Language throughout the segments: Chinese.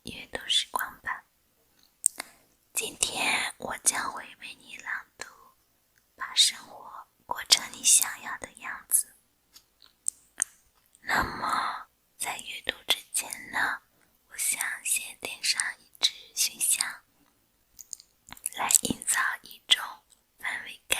阅读时光吧。今天我将会为你朗读《把生活过成你想要的样子》。那么在阅读之前呢，我想先点上一支熏香，来营造一种氛围感。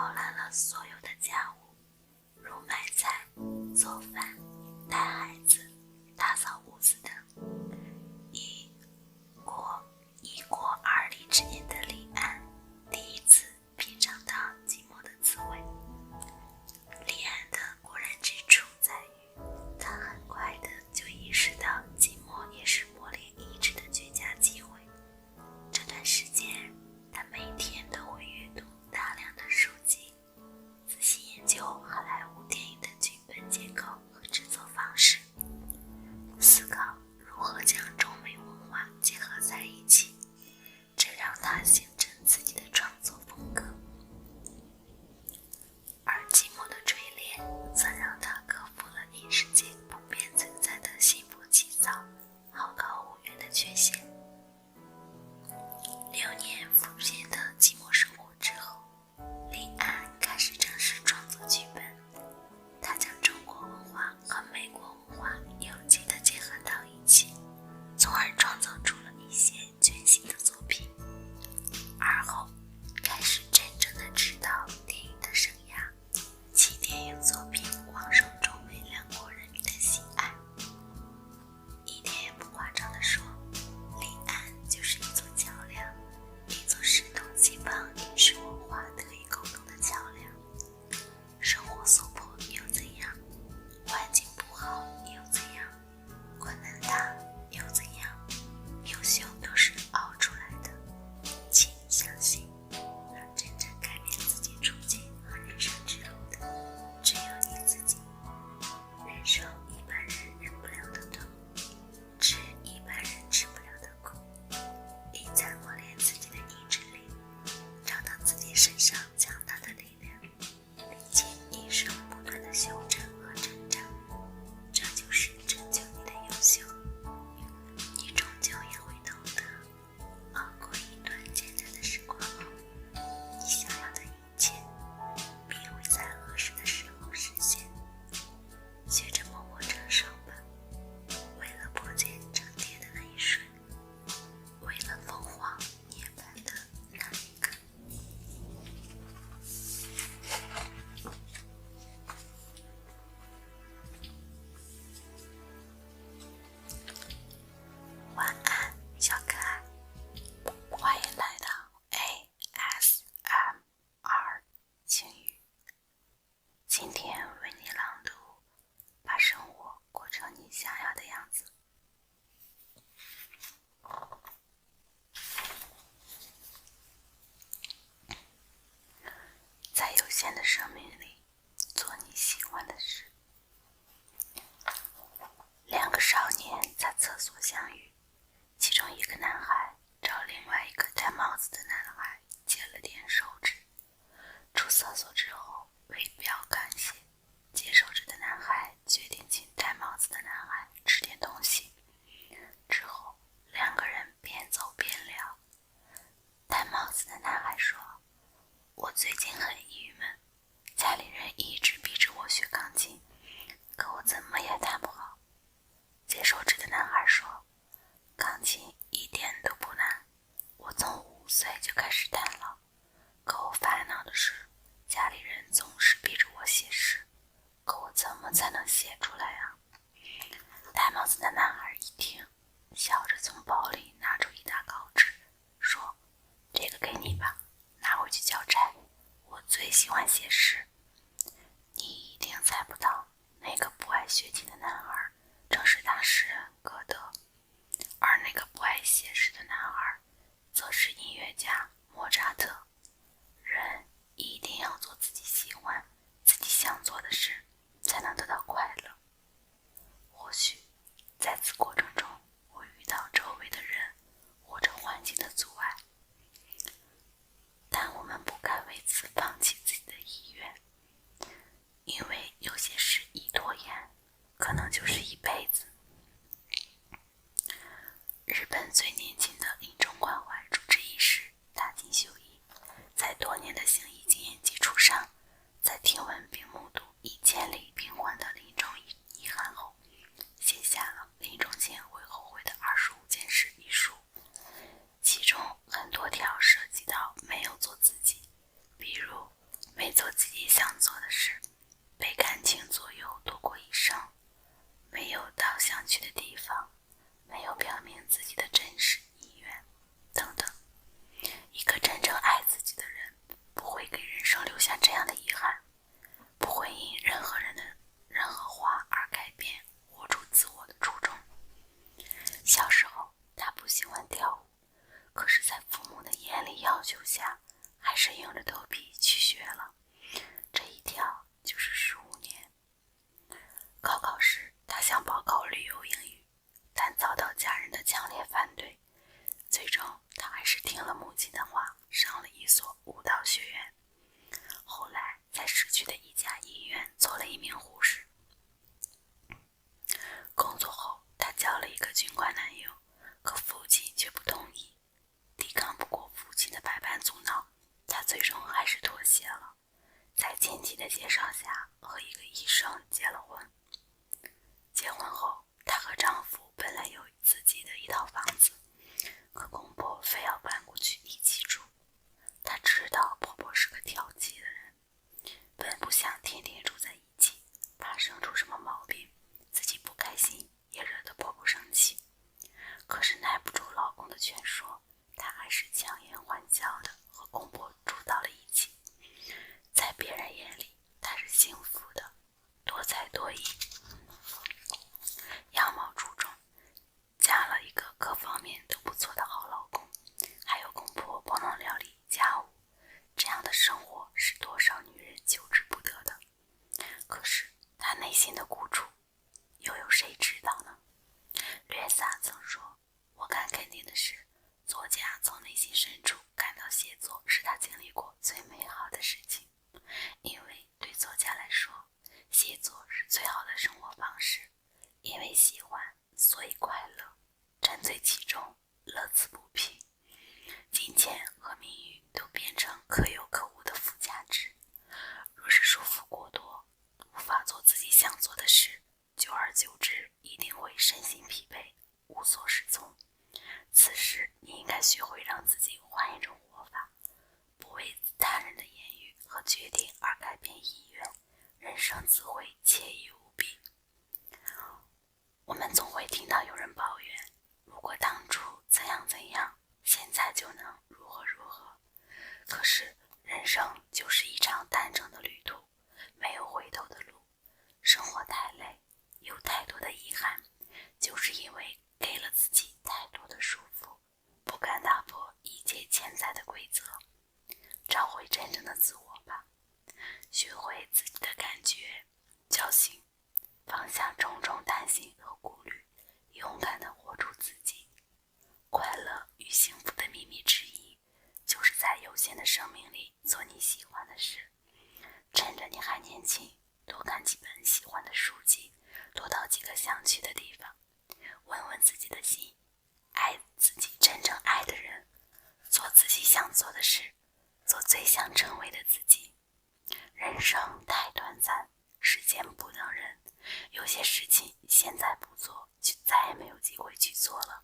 包揽了所有的家务，如买菜、做饭、带孩子、打扫屋子等。已过而立之年的李安第一次品尝到寂寞的滋味。李安的过人之处在于，他很快的就意识到寂寞也是磨练意志的绝佳机会。这段时间，他每天都会阅读大量的书籍，仔细研究好莱坞电影的剧本结构和制作方式，思考如何将中美文化结合在一起，这让他形成自己的创作风格。而寂寞的锤炼则让他克服了异世界普遍存在的心浮气躁、好高骛远的缺陷。6年浮现的寂寞生活之后，李安开始正式创作剧本。他将中国文化和美国文化有机地结合到一起，从而创造出了一些全新的作品。而后开始真正的指导电影的生涯，其电影作品广受中美两国人民的喜爱。一点也不夸张地说，李安就是一座桥梁，一座使东西方饮食文化得以沟通的桥梁。生活所迫又怎样？环境不好又怎样？困难大又怎样？优秀都是熬出来的。请你相信，能真正改变自己处境和人生之路的，只有你自己。人生一般人忍不了的痛，吃一般人吃不了的苦，一再磨练自己的意志力，找到自己身上强大的力量，并且一生不断的修正和成长，这就是拯救你的优秀。你终究也会懂得，熬过一段艰难的时光后，你想要的一切必会在合适的时候实现。学着默默承受吧，为了破茧成蝶的那一瞬，为了凤凰涅槃的那一刻。晚安，小可爱，欢迎来到 ASMR 晴雨。今天为你朗读，把生活过成你想要的样子。在有限的生命里，做你喜欢的事。2个少年在厕所相遇，其中一个男孩找另外一个戴帽子的男孩借了点手指。出厕所之后，为表感谢，接手指的男孩决定请戴帽子的男孩吃点东西。之后2个人边走边聊。戴帽子的男孩说，我最近很郁闷，家里人一直逼着我学钢琴，可我怎么也弹不好。接手指的男孩说，钢琴一点都不难，我从5岁就开始弹了，可我烦恼的是，家里人总是逼着我写诗，可我怎么才能写出来啊？戴帽子的男孩一听，笑着从包里拿出一沓稿纸，说，这个给你吧，拿回去交差，我最喜欢写诗。你一定猜不到，那个不爱学琴的男孩正是大诗人歌德，而那个不爱写诗的男孩则是音乐家莫扎特。人一定要做自己喜欢、自己想做的事，才能得到快乐。或许在此过程中，我遇到周围的人或者环境的阻碍，但我们不该为此放弃自己的意愿，因为有些事一拖延，可能就是一辈子。日本最年轻的临终关怀主治医师大井秀一做自己想做的事，被感情左右度过一生，没有到想去的地方，没有表明自己的真实意愿，等等。一个真正爱自己的人，不会给人生留下这样的遗憾，不会因任何人的任何话而改变活出自我的初衷。小时候，他不喜欢跳舞，可是在父母的严厉要求下，还是硬着头皮去学了。这一跳就是15年。高考时，他想报考旅游英语，但遭到家人的强烈反对。最终，他还是听了母亲的话，上了一所舞蹈学院。后来，在市区的一家医院做了一名护士。工作后，他交了一个军官男友，可父亲却不同意。抵抗不过父亲的百般阻挠，他最终还是妥协了，在亲戚的介绍下和一个医生结了婚。结婚后，她和丈夫本来有自己的一套房子，可公婆非要搬过去一起住。她知道婆婆是个挑剔的人，本不想天天住在一起，怕生出什么毛病，自己不开心也惹得婆婆生气。可是耐不住老公的劝说，她还是强颜欢笑的和公婆住到了一起。在别人眼里，她是幸福的，多才多艺，样貌出众，嫁了一个各方面都不错的好老公，还有公婆帮忙料理家务，这样的生活是多少女人求之不得的。可是她内心的苦楚，又有谁知道呢？略萨曾说，我敢肯定的是，作家从内心深处感到写作是他经历过最美好的事情，因为对作家来说，写作是最好的生活方式，因为喜欢，所以快乐，沉醉其中，乐此不疲。金钱和名誉都变成可有可无的附加值，若是束缚过多，无法做自己想做的事，久而久之一定会身心疲惫，无所适从。此时你应该学会让自己换一种活法，不为他人的言语和决定而改变意愿，人生自会惬意无比。我们总会听到有人抱怨，如果当初怎样怎样，现在就能如何如何。可是人生就是一场单程的旅途，没有回头的路。生活太累，有太多的遗憾，就是因为给了自己太多的束缚，不敢打破一切潜在的规则。找回真正的自我吧，学会自己的感觉，叫醒，放下种种担心和顾虑，勇敢地活出自己。快乐与幸福的秘密之一，就是在有限的生命里做你喜欢的事。趁着你还年轻，多看几本喜欢的书籍，多到几个想去的地方，问问自己的心，爱自己真正爱的人，做自己想做的事，做最想成为的自己。人生太短暂，时间不等人，有些事情现在不做，就再也没有机会去做了。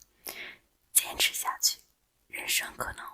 坚持下去，人生可能